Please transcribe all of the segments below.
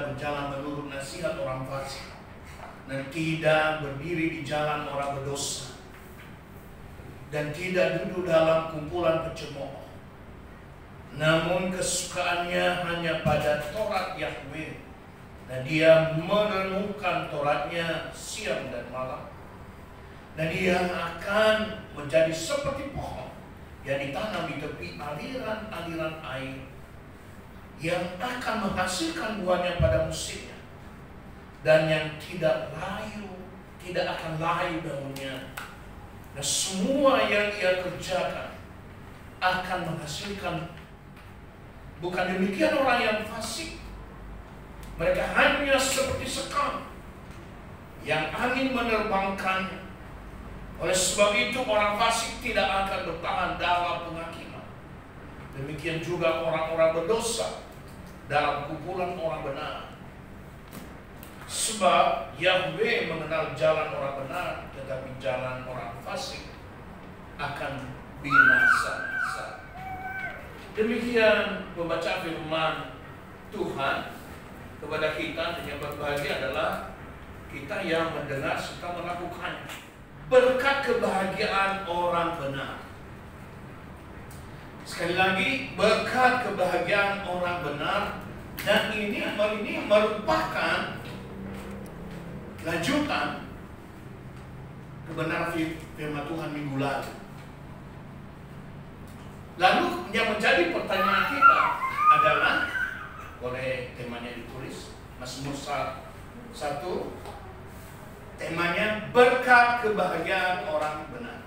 tidak berjalan menurut nasihat orang fasik, dan tidak berdiri di jalan orang berdosa, dan tidak duduk dalam kumpulan pencemooh. Namun kesukaannya hanya pada Taurat Yahweh, dan dia merenungkan Tauratnya siang dan malam. Dan dia akan menjadi seperti pohon yang ditanam di tepi aliran-aliran air, yang akan menghasilkan buahnya pada musimnya, dan yang tidak akan layu daunnya. Dan semua yang ia kerjakan akan menghasilkan. Bukan demikian orang yang fasik. Mereka hanya seperti sekam yang angin menerbangkannya. Oleh sebab itu orang fasik tidak akan bertahan dalam penghakiman. Demikian juga orang-orang berdosa dalam kumpulan orang benar. Sebab Yahweh mengenal jalan orang benar, tetapi jalan orang fasik akan binasa. Demikian pembaca firman Tuhan kepada kita. Dan yang berbahagia adalah kita yang mendengar serta melakukannya. Berkat kebahagiaan orang benar. Sekali lagi, berkat kebahagiaan orang benar. Dan ini merupakan lanjutan kebenaran firman Tuhan minggu lalu. Lalu yang menjadi pertanyaan kita adalah, boleh temanya ditulis, Mazmur 1, temanya berkat kebahagiaan orang benar.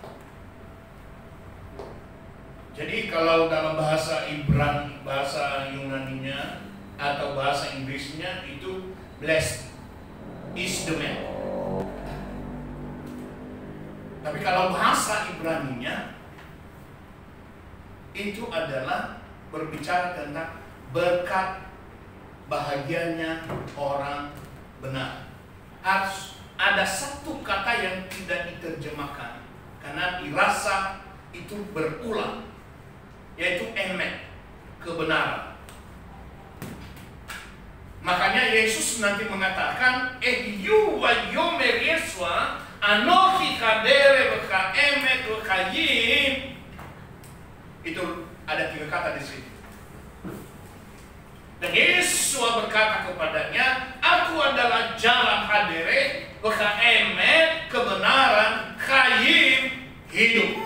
Jadi kalau dalam bahasa Ibrani, bahasa Yunaninya atau bahasa Inggrisnya itu blessed is the man. Tapi kalau bahasa Ibraninya itu adalah berbicara tentang berkat bahagianya orang benar. Harus ada satu kata yang tidak diterjemahkan karena dirasa itu berulang, yaitu emet, kebenaran. Makanya Yesus nanti mengatakan, Ehiyu wa yomer Yeswa anochi kadere beka emet beka yim. Itu ada 3 kata di sini. Dan Yesus berkata kepadanya, aku adalah jalan hadere, beka emet, kebenaran, kayim, hidup.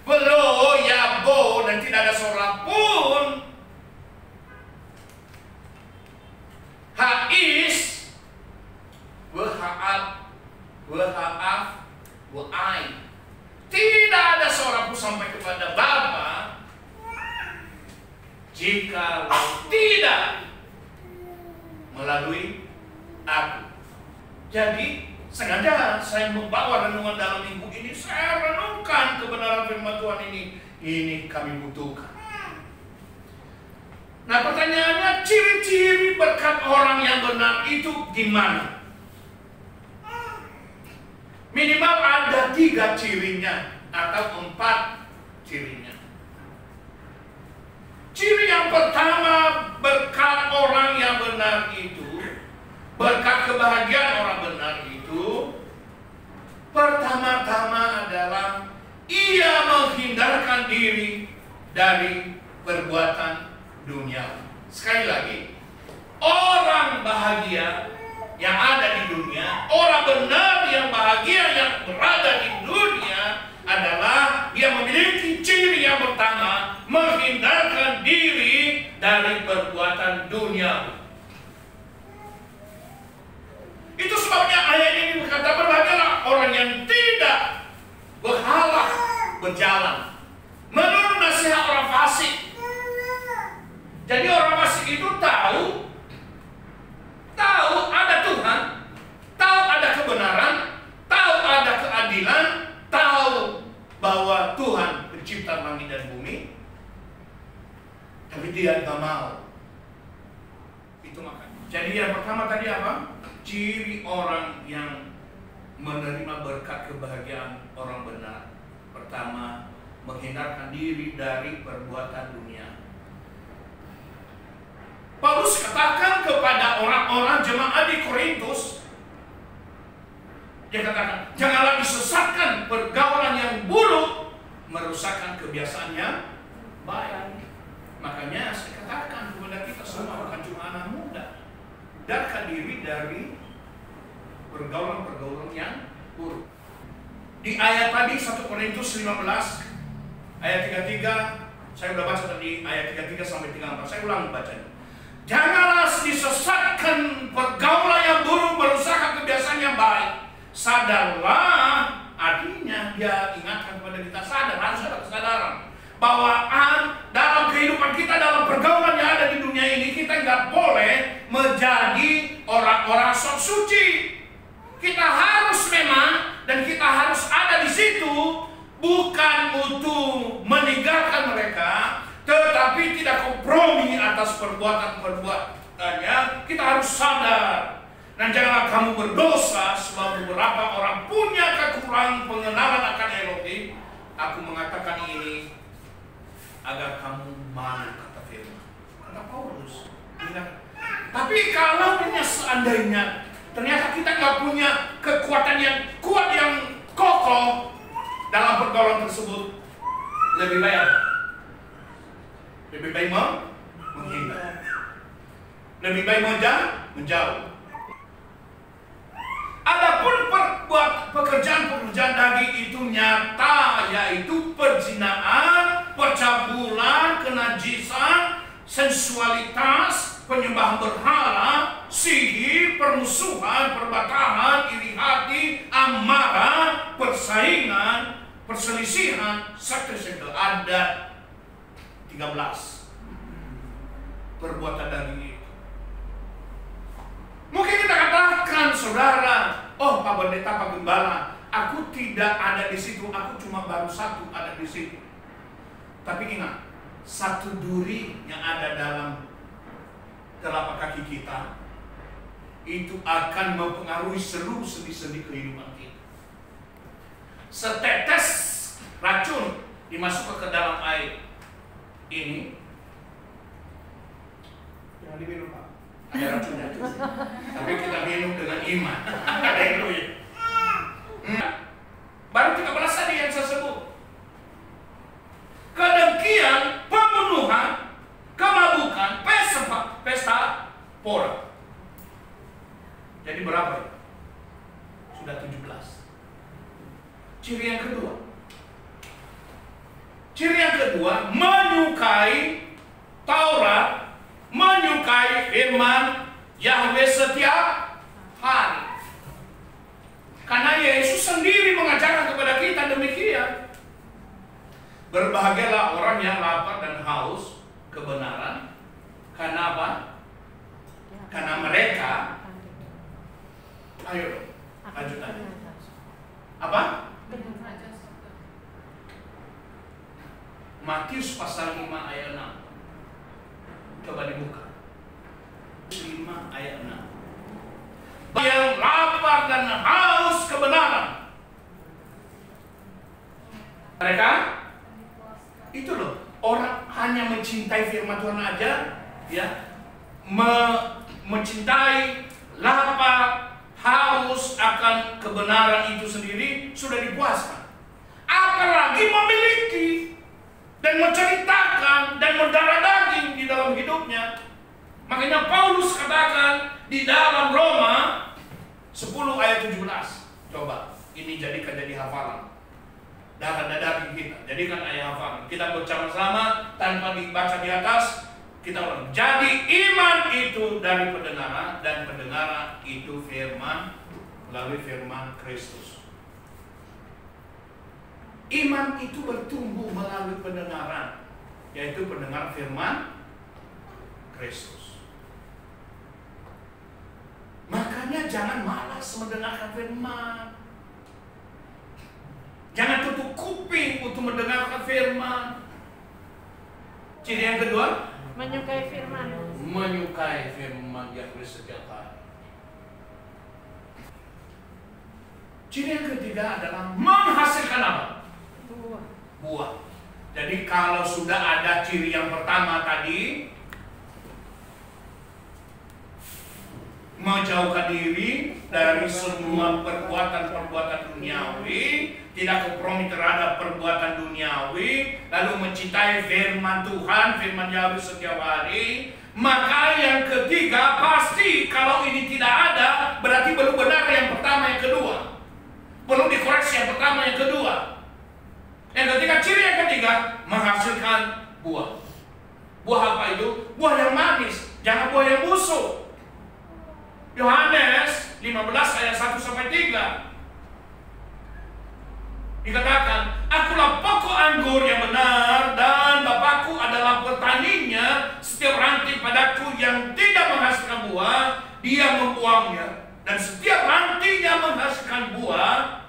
Belo, yabo, dan tidak ada seorang pun hais, waha'at, waha'af, wa'ai. Tidak ada seorang pun sampai kepada Bapa jika tidak melalui aku. Jadi sengaja saya membawa renungan dalam minggu ini. Saya renungkan kebenaran firman Tuhan ini. Ini kami butuhkan. Nah, pertanyaannya, ciri-ciri berkat orang yang benar itu gimana? Minimal ada 3 cirinya atau 4 cirinya. Ciri yang pertama berkat orang yang benar itu, berkat kebahagiaan orang benar itu, pertama-tama adalah ia menghindarkan diri dari perbuatan dunia. Sekali lagi, orang bahagia yang ada di dunia, orang benar yang bahagia yang berada di dunia adalah dia memiliki ciri yang pertama, menghindarkan diri dari perbuatan dunia. Itu sebabnya ayat ini berkata, berbahagialah orang yang tidak berhala berjalan menurut nasihat orang fasik. Jadi orang fasik itu tahu ada Tuhan, tahu ada kebenaran, tahu ada keadilan, tahu bahwa Tuhan pencipta langit dan bumi, tapi dia nggak mau. Itu makanya. Jadi yang pertama tadi apa? Ciri orang yang menerima berkat kebahagiaan orang benar. Pertama, menghindarkan diri dari perbuatan dunia. Paulus katakan kepada orang-orang jemaat di Korintus. Dia katakan, janganlah disesatkan pergaulan yang buruk, merusakkan kebiasaan yang baik. Makanya saya katakan kepada kita semua, bukan cuma anak muda, hindarkan diri dari pergaulan-pergaulan yang buruk. Di ayat tadi 1 Korintus 15 ayat 33, saya sudah baca tadi ayat 33 sampai 34. Saya ulang bacanya. Janganlah disesatkan pergaulan yang buruk, merusakkan kebiasaan yang baik. Sadarlah, artinya dia ingatkan kepada kita sadar, harus ada kesadaran bahwa dalam kehidupan kita, dalam pergaulan yang ada di dunia ini, kita nggak boleh menjadi orang-orang sok suci. Kita harus memang, dan kita harus ada di situ, bukan untuk meninggalkan mereka, tetapi tidak kompromi atas perbuatan-perbuatannya. Kita harus sadar. Dan janganlah kamu berdosa, sebab beberapa orang punya kekurangan pengenalan akan Elohim. Aku mengatakan ini agar kamu malu, kata firman. Kata Paulus. Tapi kalau seandainya ternyata kita nggak punya kekuatan yang kuat, yang kokoh dalam pergaulan tersebut, lebih baik apa? Lebih baik menghindar. Lebih baik menjauh. Adapun pekerjaan-pekerjaan daging itu nyata, yaitu perzinahan, percabulan, kenajisan, sensualitas, penyembahan berhala, sihir, permusuhan, perbatahan, iri hati, amarah, persaingan, perselisihan, seks, ada 13 perbuatan daging itu. Mungkin kita katakan, saudara, oh Pak Pendeta, Pak Gembala, aku tidak ada di situ, aku cuma baru satu ada di situ. Tapi ingat, satu duri yang ada dalam telapak kaki kita itu akan mempengaruhi seluruh sendi-sendi kehidupan kita. Setetes racun dimasukkan ke dalam air ini, jangan diminum, Pak. Ada racunnya. Tapi kita minum dengan iman. Haleluya. Baru 13 tadi yang saya sebut. Kedengkian, pembunuhan, kemabukan, pesta pora. Jadi berapa ya? Sudah 17. Ciri yang kedua. Ciri yang kedua, menyukai Taurat, menyukai firman Yahweh setiap hari. Karena Yesus sendiri mengajarkan kepada kita demikian. Berbahagialah orang yang lapar dan haus kebenaran. Karena apa? Karena mereka, ayo lanjutan. Apa? Matius pasal 5 ayat 6. Coba dibuka. 5 ayat 6. Yang lapar dan haus kebenaran. Mereka itu loh, orang hanya mencintai firman Tuhan aja, ya, mencintai, lapar, haus akan kebenaran itu sendiri sudah dipuaskan. Apalagi memiliki dan menceritakan dan mendarah daging di dalam hidupnya. Makanya Paulus katakan di dalam Roma 10 ayat 17. Coba, ini jadikan jadi hafalan. Darah daging kita, jadikan ayat hafalan. Kita bersama-sama tanpa dibaca di atas. Kita ulang. Jadi iman itu dari pendengaran, dan pendengaran itu firman melalui firman Kristus. Iman itu bertumbuh melalui pendengaran, yaitu pendengar firman Kristus. Makanya jangan malas mendengarkan firman. Jangan tutup kuping untuk mendengarkan firman. Ciri yang kedua, menyukai firman. Menyukai firman Yahweh setiap hari. Ciri yang ketiga adalah menghasilkan apa? Buah. Jadi kalau sudah ada ciri yang pertama tadi, menjauhkan diri dari semua perbuatan-perbuatan duniawi, tidak kompromi terhadap perbuatan duniawi, lalu mencintai firman Tuhan, firman Yahweh setiap hari. Maka yang ketiga, pasti kalau ini tidak ada, berarti belum benar yang pertama, yang kedua. Perlu dikoreksi yang pertama, yang kedua. Yang ketiga, ciri yang ketiga, menghasilkan buah. Buah apa itu? Buah yang manis, jangan buah yang busuk. Yohanes 15 ayat 1-3 dikatakan, akulah pokok anggur yang benar dan Bapakku adalah petaninya. Setiap ranting padaku yang tidak menghasilkan buah, dia membuangnya, dan setiap rantingnya menghasilkan buah,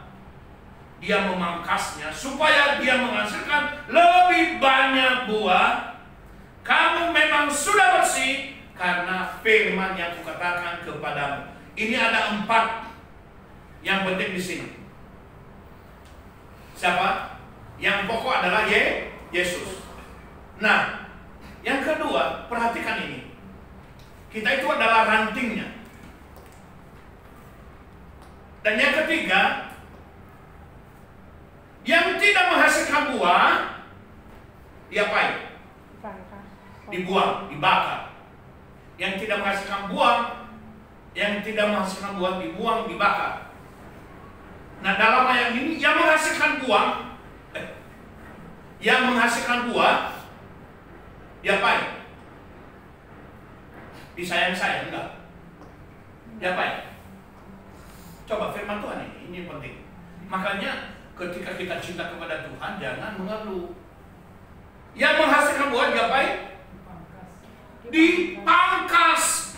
dia memangkasnya supaya dia menghasilkan lebih banyak buah. Kamu memang sudah bersih karena firman yang kukatakan kepadamu. Ini ada 4 yang penting di sini. Siapa? Yang pokok adalah Yesus. Nah, yang kedua, perhatikan ini. Kita itu adalah rantingnya. Dan yang ketiga, yang tidak menghasilkan buah, diapain? Dibuang, dibakar. Yang tidak menghasilkan buah, dibuang, dibakar. Nah, dalam ayat ini yang menghasilkan buah, diapain? Disayang-sayang enggak? Diapain? Coba firman Tuhan ini yang penting. Makanya ketika kita cinta kepada Tuhan, jangan mengeluh. Yang menghasilkan buah diapain? Dipangkas.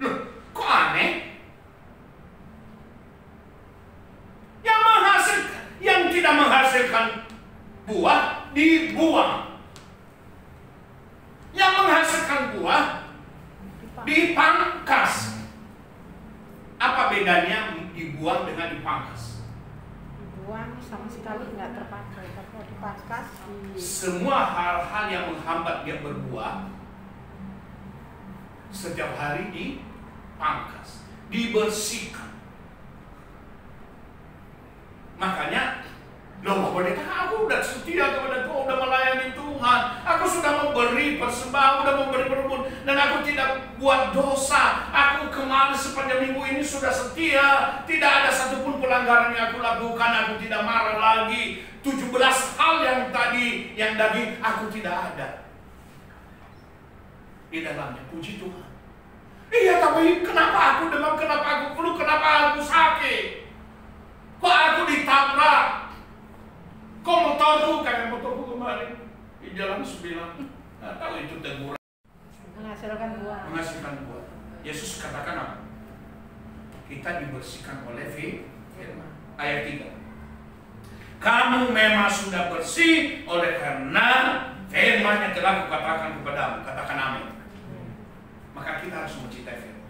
Loh, kok aneh? Yang tidak menghasilkan buah dibuang. Yang menghasilkan buah dipangkas. Apa bedanya dibuang dengan dipangkas? Dibuang sama sekali nggak terpakai, tapi dipangkas. Semua hal-hal yang menghambat dia berbuah setiap hari dipangkas, dibersihkan. Makanya, loh, pendeta, aku udah setia kepada Tuhan, udah melayani Tuhan, aku sudah memberi persembahan, udah memberi perbun, dan aku tidak buat dosa. Aku kemarin sepanjang minggu ini sudah setia, tidak ada satupun pelanggaran yang aku lakukan, aku tidak marah lagi. 17 hal yang tadi, yang daging, aku tidak ada di dalamnya. Puji Tuhan. Iya, tapi kenapa aku demam, kenapa aku flu, kenapa aku sakit? Kok aku ditabrak? Kok motorku, kayak motorku kemarin di jalan 9, nggak tahu itu teguran. Menghasilkan buah. Menghasilkan buah. Yesus katakan apa? Kita dibersihkan oleh firman. Ayat 3. Kamu memang sudah bersih oleh karena firman yang telah kukatakan kepadamu. Katakan amin. Maka kita harus mencintai firman.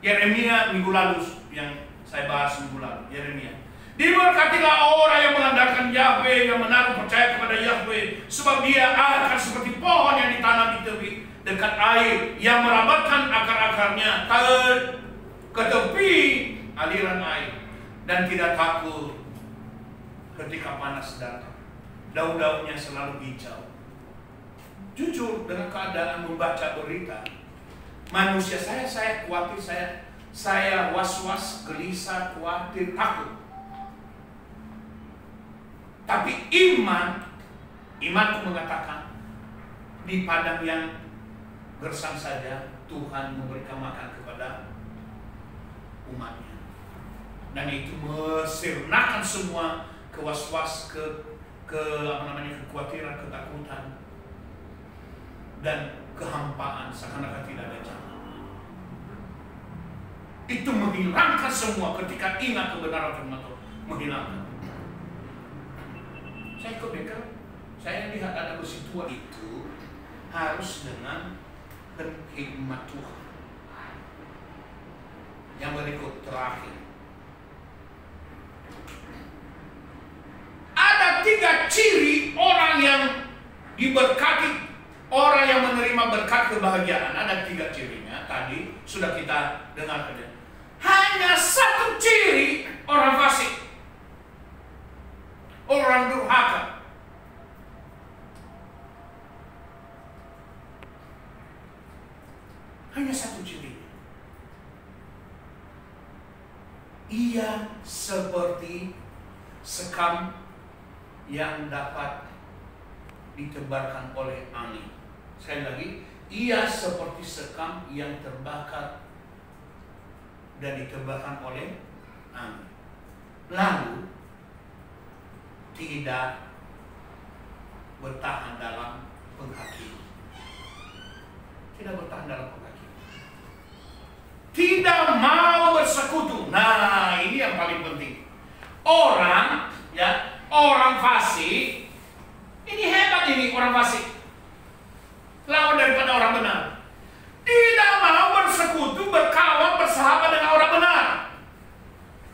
Yeremia minggu lalu yang saya bahas minggu lalu. Yeremia. Diberkatilah orang yang mengandalkan Yahweh, yang menaruh percaya kepada Yahweh, sebab dia akan seperti pohon yang ditanam di tepi dekat air, yang merambatkan akar-akarnya ke tepi aliran air, dan tidak takut ketika panas datang. Daun-daunnya selalu hijau. Jujur, dengan keadaan membaca berita, manusia saya khawatir, saya was-was, gelisah, khawatir, takut. Tapi imanku mengatakan, di padang yang gersang saja Tuhan memberikan makan kepada umatnya. Dan itu mesirnakan semua kewas-was, kekhawatiran, ketakutan, dan kehampaan, seakan-akan tidak ada jalan. Itu menghilangkan semua ketika ingat kebenaran firman Tuhan. Menghilangkan. Saya ke bengkel, saya lihat ada besi tua itu harus dengan hikmat Tuhan. Yang berikut terakhir. Ada 3 ciri orang yang diberkati, orang yang menerima berkat kebahagiaan. Ada 3 cirinya tadi. sudah kita dengarkan. Hanya satu ciri orang fasik, orang durhaka. Hanya satu ciri. Ia seperti sekam yang dapat ditebarkan oleh angin. Sekali lagi, ia seperti sekam yang terbakar dan ditebarkan oleh angin. Lalu tidak bertahan dalam penghakiman. Tidak bertahan dalam penghakiman. Tidak mau bersekutu. Nah, ini yang paling penting. Orang fasik, ini hebat ini orang fasik. Lawan daripada orang benar. Tidak mau bersekutu, berkawan, bersahabat dengan orang benar.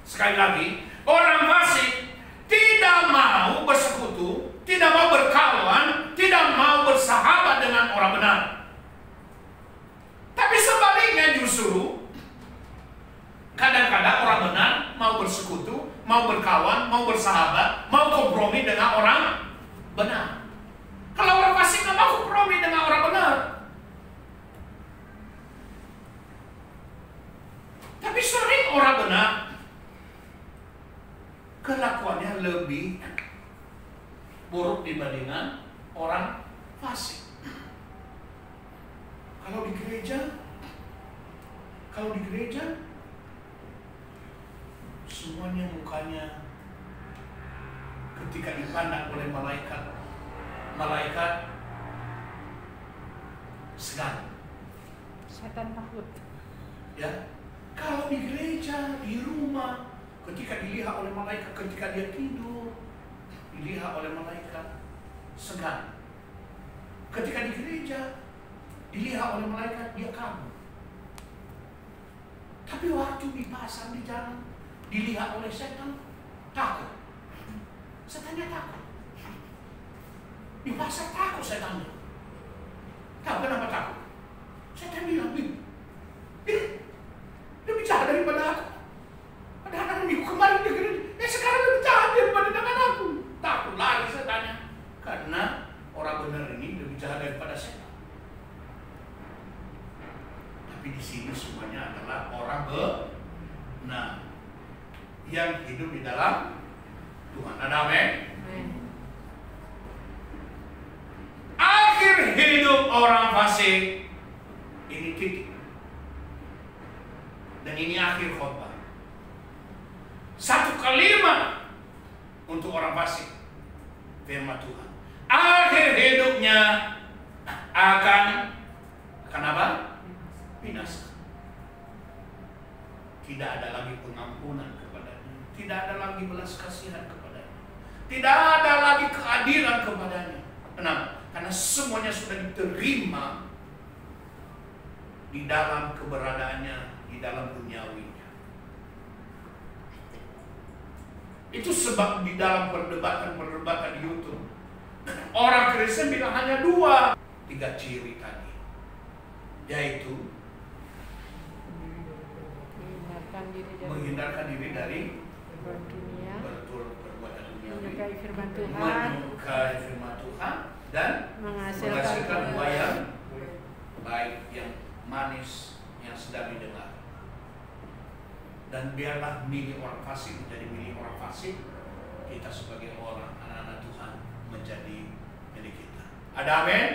Sekali lagi, orang fasik tidak mau bersekutu, tidak mau berkawan, tidak mau bersahabat dengan orang benar. Tapi sebaliknya justru, kadang-kadang orang benar mau bersekutu, mau berkawan, mau bersahabat, mau kompromi dengan orang benar. Kalau orang fasik nggak mau kompromi dengan orang benar. Tapi sering orang benar kelakuannya lebih buruk dibandingkan orang fasik. Kalau di gereja, semuanya mukanya ketika dipandang oleh malaikat segan. Setan takut. Ya, kalau di gereja, di rumah, ketika dilihat oleh malaikat, ketika dia tidur, dilihat oleh malaikat segan. Ketika di gereja, dilihat oleh malaikat, dia kabur. Tapi waktu di pasar, di jalan, dilihat oleh setan, takut. Setannya takut. Di pasar takut setannya. Tahu kenapa takut? Setan bilang, lebih jahat daripada aku. Padahal minggu kemarin dia gereja, sekarang lebih jahat daripada dengan aku. Takut lari setannya. Karena orang benar ini lebih jahat daripada setan. Tapi di sini semuanya adalah orang benar yang hidup di dalam Tuhan. Ada amin? Akhir hidup orang fasik ini titik. Dan ini akhir khotbah. Satu kalimat untuk orang fasik. Firman Tuhan. Akhir hidupnya akan apa? Binasa. Tidak ada lagi pengampunan kepadanya. Tidak ada lagi belas kasihan kepadanya. Tidak ada lagi keadilan kepadanya. Kenapa? Karena semuanya sudah diterima di dalam keberadaannya, di dalam duniawinya. Itu sebab di dalam perdebatan di YouTube, orang Kristen bilang hanya 3 ciri tadi, yaitu menghindarkan diri dari perbuatan duniawi, menyukai firman Tuhan, dan menghasilkan buah yang baik, yang manis, yang sedang didengar. Dan biarlah milih orang fasik menjadi milih orang fasik, kita sebagai orang anak-anak Tuhan menjadi milik kita. Ada amin?